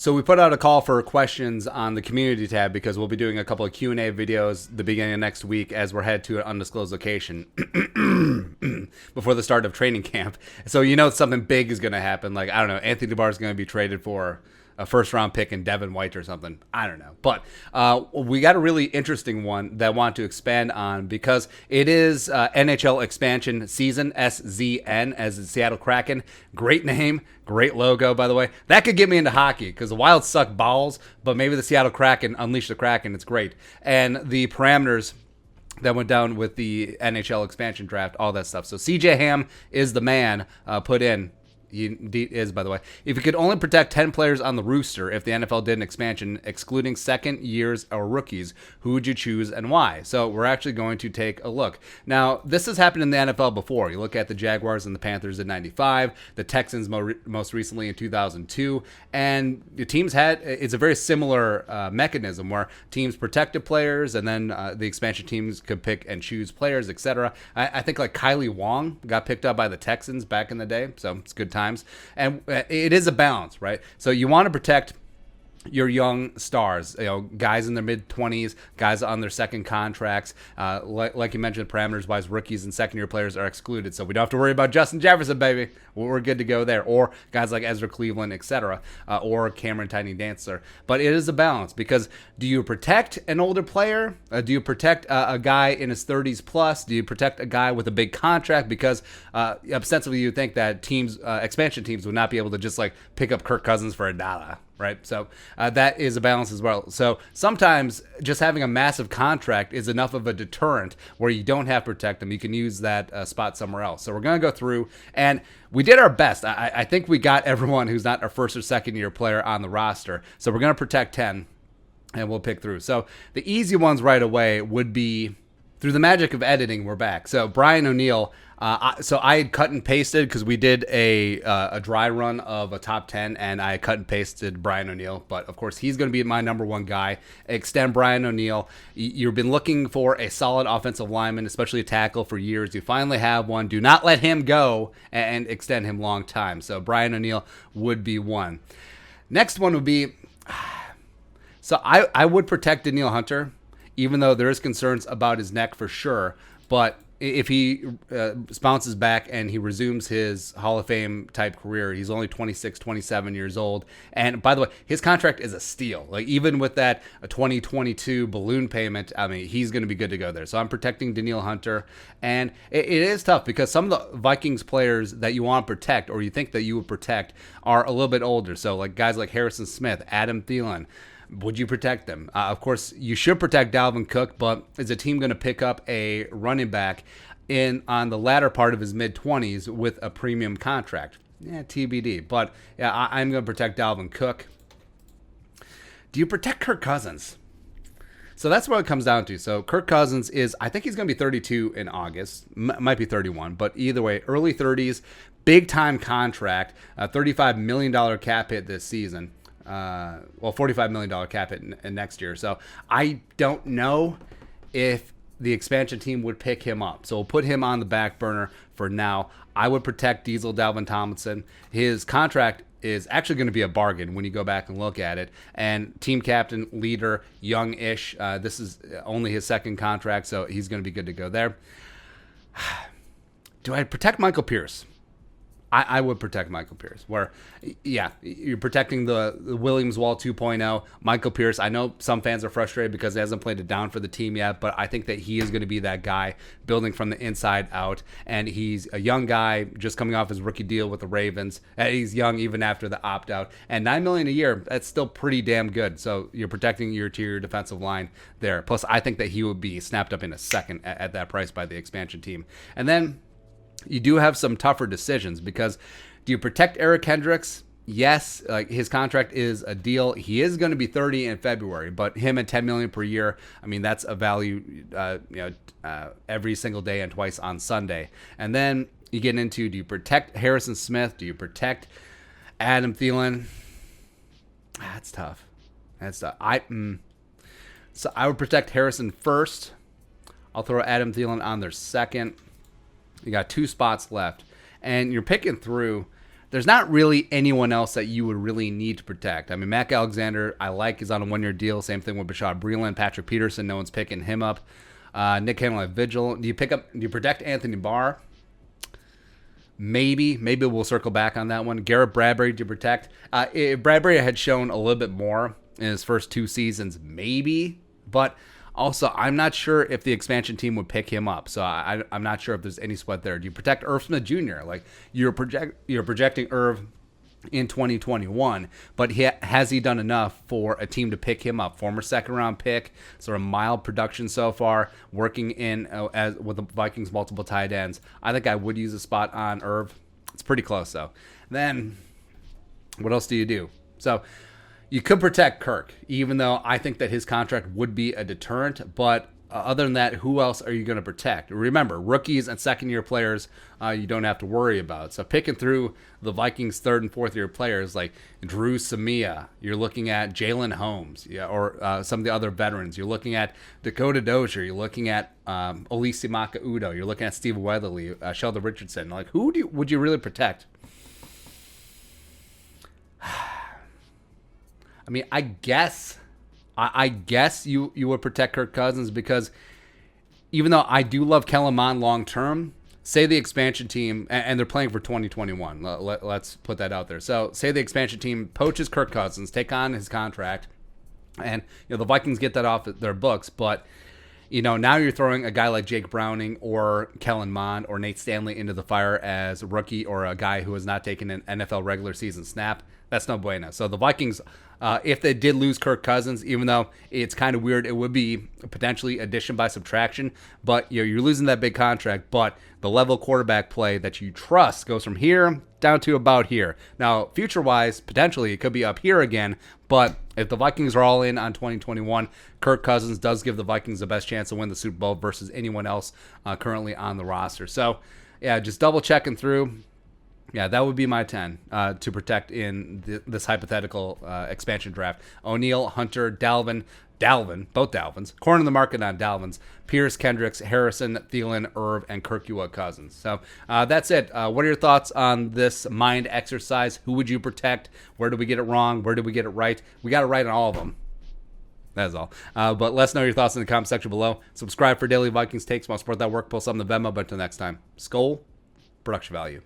So we put out a call for questions on the community tab because we'll be doing a couple of Q&A videos the beginning of next week as we're headed to an undisclosed location before the start of training camp. So something big is going to happen. Like, I don't know, Anthony DeBar is going to be traded for a first-round pick in Devin White or something. I don't know. But we got a really interesting one that I want to expand on because it is NHL Expansion Season, SZN, as the Seattle Kraken. Great name, great logo, by the way. That could get me into hockey because the Wild suck balls, but maybe the Seattle Kraken, Unleash the Kraken, it's great. And the parameters that went down with the NHL Expansion Draft, all that stuff. So CJ Ham is the man put in. He is, by the way. If you could only protect 10 players on the roster if the NFL did an expansion, excluding second years or rookies, who would you choose and why? So we're actually going to take a look. Now, this has happened in the NFL before. You look at the Jaguars and the Panthers in 95, the Texans most recently in 2002, and the teams it's a very similar mechanism where teams protected players and then the expansion teams could pick and choose players, etc. I think like Kylie Wong got picked up by the Texans back in the day, so it's a good time. And it is a balance, right? So you want to protect your young stars, guys in their mid-20s, guys on their second contracts. Like you mentioned, parameters-wise, rookies and second-year players are excluded, so we don't have to worry about Justin Jefferson, baby. We're good to go there. Or guys like Ezra Cleveland, etc., or Cameron Tiny Dancer. But it is a balance because do you protect an older player? Do you protect a guy in his 30s plus? Do you protect a guy with a big contract? Because ostensibly you think that expansion teams would not be able to just like pick up Kirk Cousins for $1. Right. So that is a balance as well. So sometimes just having a massive contract is enough of a deterrent where you don't have to protect them. You can use that spot somewhere else. So we're going to go through and we did our best. I think we got everyone who's not our first or second year player on the roster. So we're going to protect 10 and we'll pick through. So the easy ones right away would be through the magic of editing. We're back. So Brian O'Neill. So I had cut and pasted because we did a dry run of a top 10 and I cut and pasted Brian O'Neill. But of course, he's going to be my number one guy. Extend Brian O'Neill. You've been looking for a solid offensive lineman, especially a tackle for years. You finally have one. Do not let him go and extend him long time. So Brian O'Neill would be one. Next one would be, so I would protect Danielle Hunter, even though there is concerns about his neck for sure. But if he bounces back and he resumes his Hall of Fame type career, he's only 26, 27 years old. And by the way, his contract is a steal. Like even with that 2022 balloon payment, I mean, he's going to be good to go there. So I'm protecting Danielle Hunter. And it is tough because some of the Vikings players that you want to protect or you think that you would protect are a little bit older. So like guys like Harrison Smith, Adam Thielen. Would you protect them? Of course, you should protect Dalvin Cook, but is a team going to pick up a running back on the latter part of his mid-20s with a premium contract? Yeah, TBD. But yeah, I'm going to protect Dalvin Cook. Do you protect Kirk Cousins? So that's what it comes down to. So Kirk Cousins I think he's going to be 32 in August. Might be 31, but either way, early 30s, big-time contract, $35 million cap hit this season. $45 million cap hit next year. So I don't know if the expansion team would pick him up. So we'll put him on the back burner for now. I would protect Diesel Dalvin Tomlinson. His contract is actually going to be a bargain when you go back and look at it. And team captain, leader, young-ish. This is only his second contract, so he's going to be good to go there. Do I protect Michael Pierce? I would protect Michael Pierce. Where, yeah, you're protecting the Williams Wall 2.0. Michael Pierce, I know some fans are frustrated because he hasn't played it down for the team yet, but I think that he is going to be that guy building from the inside out. And he's a young guy just coming off his rookie deal with the Ravens. He's young even after the opt-out. And $9 million a year, that's still pretty damn good. So you're protecting your interior defensive line there. Plus, I think that he would be snapped up in a second at that price by the expansion team. And then you do have some tougher decisions because do you protect Eric Hendricks? Yes, like his contract is a deal. He is going to be 30 in February, but him at $10 million per year, I mean that's a value, every single day and twice on Sunday. And then you get into, do you protect Harrison Smith? Do you protect Adam Thielen? That's tough. So I would protect Harrison first. I'll throw Adam Thielen on there second. You got two spots left, and you're picking through. there's not really anyone else that you would really need to protect. I mean, Mac Alexander, I like, is on a 1-year deal. Same thing with Bashad Breeland, Patrick Peterson. No one's picking him up. Nick Handley Vigil. Do you protect Anthony Barr? Maybe we'll circle back on that one. Garrett Bradbury, do you protect? If Bradbury had shown a little bit more in his first 2 seasons, maybe. But also, I'm not sure if the expansion team would pick him up. So I'm not sure if there's any sweat there. Do you protect Irv Smith Jr.? Like you're projecting Irv in 2021, but has he done enough for a team to pick him up? Former 2nd-round pick, sort of mild production so far, working in as with the Vikings multiple tight ends. I think I would use a spot on Irv. It's pretty close though. Then what else do you do? So you could protect Kirk, even though I think that his contract would be a deterrent. But other than that, who else are you going to protect? Remember, rookies and second-year players you don't have to worry about. So picking through the Vikings' 3rd and 4th-year players like Drew Samia, you're looking at Jalen Holmes, or some of the other veterans. You're looking at Dakota Dozier. You're looking at Olise Maka-Udo. You're looking at Steve Weatherly, Sheldon Richardson. Like, who would you really protect? I mean, I guess you would protect Kirk Cousins, because even though I do love Kellen Mond long term, say the expansion team, and they're playing for 2021. Let's put that out there. So say the expansion team poaches Kirk Cousins, take on his contract, and the Vikings get that off their books, but now you're throwing a guy like Jake Browning or Kellen Mond or Nate Stanley into the fire as a rookie, or a guy who has not taken an NFL regular season snap. That's no bueno. So the Vikings, if they did lose Kirk Cousins, even though it's kind of weird, it would be potentially addition by subtraction. But you're losing that big contract, but the level of quarterback play that you trust goes from here down to about here. Now, future-wise, potentially it could be up here again, but if the Vikings are all in on 2021, Kirk Cousins does give the Vikings the best chance to win the Super Bowl versus anyone else currently on the roster. So, yeah, just double checking through. Yeah, that would be my 10 to protect in this hypothetical expansion draft. O'Neal, Hunter, Dalvin, both Dalvins, corner the market on Dalvins, Pierce, Kendricks, Harrison, Thielen, Irv, and Kirkua Cousins. So that's it. What are your thoughts on this mind exercise? Who would you protect? Where did we get it wrong? Where did we get it right? We got it right on all of them. That's all. But let us know your thoughts in the comment section below. Subscribe for daily Vikings takes. Want to support that work? Post on the Venmo. But until next time, Skol, production value.